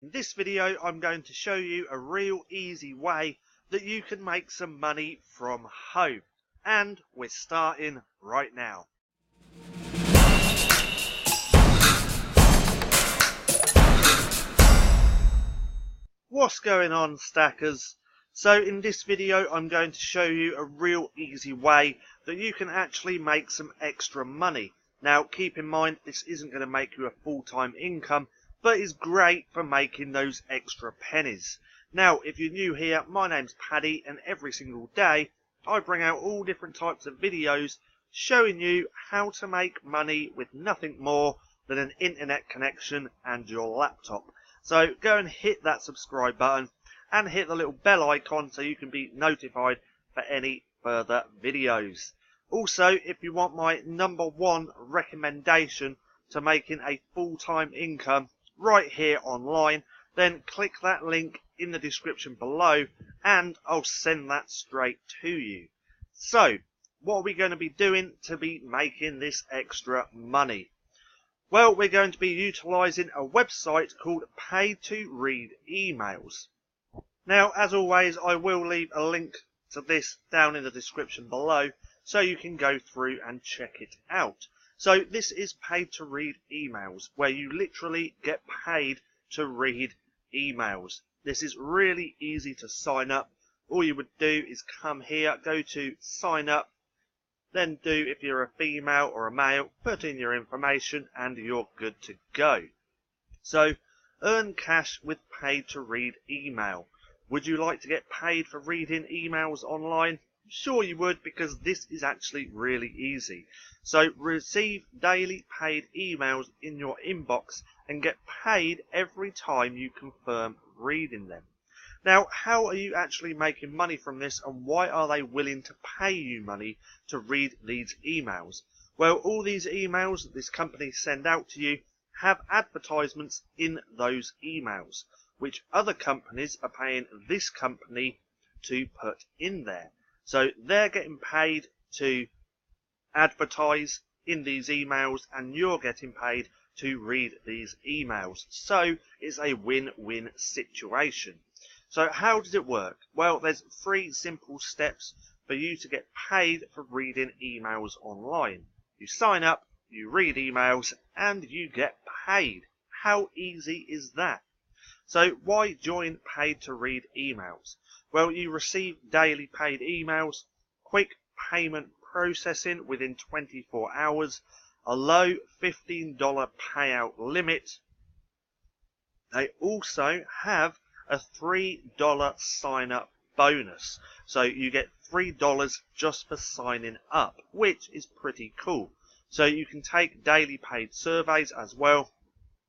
In this video, I'm going to show you a real easy way that you can make some money from home. And we're starting right now. What's going on, stackers? So in this video, I'm going to show you a real easy way that you can actually make some extra money. Now, keep in mind, this isn't going to make you a full-time income, but is great for making those extra pennies. Now, if you're new here, my name's Paddy, and every single day, I bring out all different types of videos showing you how to make money with nothing more than an internet connection and your laptop. So go and hit that subscribe button and hit the little bell icon so you can be notified for any further videos. Also, if you want my #1 recommendation to making a full-time income right here online, then click that link in the description below and I'll send that straight to you. So, what are we going to be doing to be making this extra money? Well, we're going to be utilising a website called Pay to Read Emails. Now, as always, I will leave a link to this down in the description below so you can go through and check it out. So this is Pay to Read Emails, where you literally get paid to read emails. This is really easy to sign up. All you would do is come here, go to sign up, then do, if you're a female or a male, put in your information and you're good to go. So, earn cash with Pay to Read Email. Would you like to get paid for reading emails online? Sure you would, because this is actually really easy. So receive daily paid emails in your inbox and get paid every time you confirm reading them. Now, how are you actually making money from this, and why are they willing to pay you money to read these emails? Well, all these emails that this company send out to you have advertisements in those emails, which other companies are paying this company to put in there. So they're getting paid to advertise in these emails and you're getting paid to read these emails. So it's a win-win situation. So how does it work? Well, there's 3 simple steps for you to get paid for reading emails online. You sign up, you read emails, and you get paid. How easy is that? So why join Paid to Read Emails? Well, you receive daily paid emails, quick payment processing within 24 hours, a low $15 payout limit. They also have a $3 sign up bonus. So you get $3 just for signing up, which is pretty cool. So you can take daily paid surveys as well,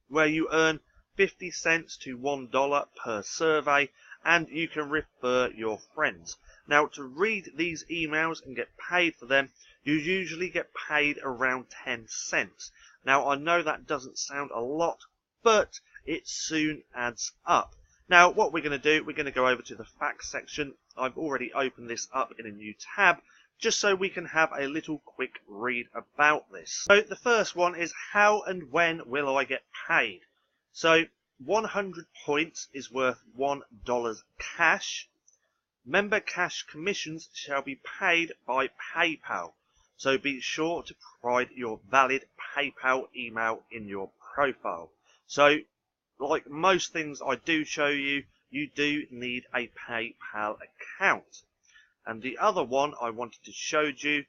where you earn 50 cents to $1 per survey, and you can refer your friends. Now, to read these emails and get paid for them, you usually get paid around 10 cents. Now, I know that doesn't sound a lot, but it soon adds up. Now, what we're going to do, we're going to go over to the facts section. I've already opened this up in a new tab, just so we can have a little quick read about this. So the first one is, how and when will I get paid? So 100 points is worth $1 cash. Member cash commissions shall be paid by PayPal. So be sure to provide your valid PayPal email in your profile. So, like most things I do show you, you do need a PayPal account. And the other one I wanted to show you,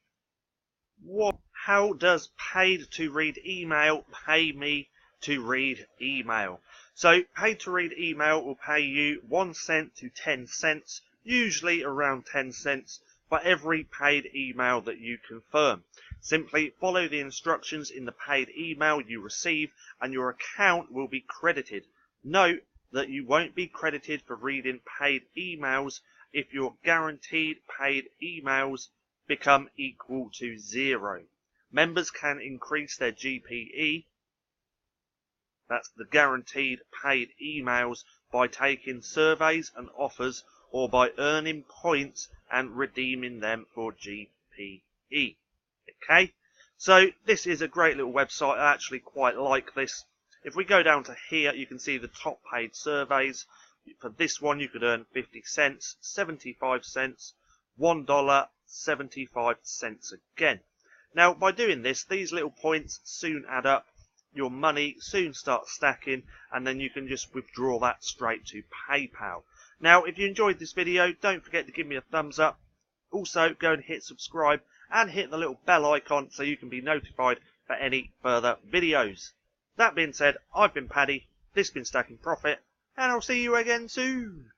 how does Paid to Read Email pay me to read email? So Paid to Read Email will pay you 1 cent to 10 cents, usually around 10 cents, for every paid email that you confirm. Simply follow the instructions in the paid email you receive and your account will be credited. Note that you won't be credited for reading paid emails if your guaranteed paid emails become equal to 0. Members can increase their GPE, that's the guaranteed paid emails, by taking surveys and offers or by earning points and redeeming them for GPE. Okay, so this is a great little website. I actually quite like this. If we go down to here, you can see the top paid surveys. For this one, you could earn 50 cents, 75 cents, $1, 75 cents again. Now, by doing this, these little points soon add up. Your money soon starts stacking, and then you can just withdraw that straight to PayPal. Now, if you enjoyed this video, don't forget to give me a thumbs up. Also, go and hit subscribe and hit the little bell icon so you can be notified for any further videos. That being said, I've been Paddy, this has been Stacking Profit, and I'll see you again soon.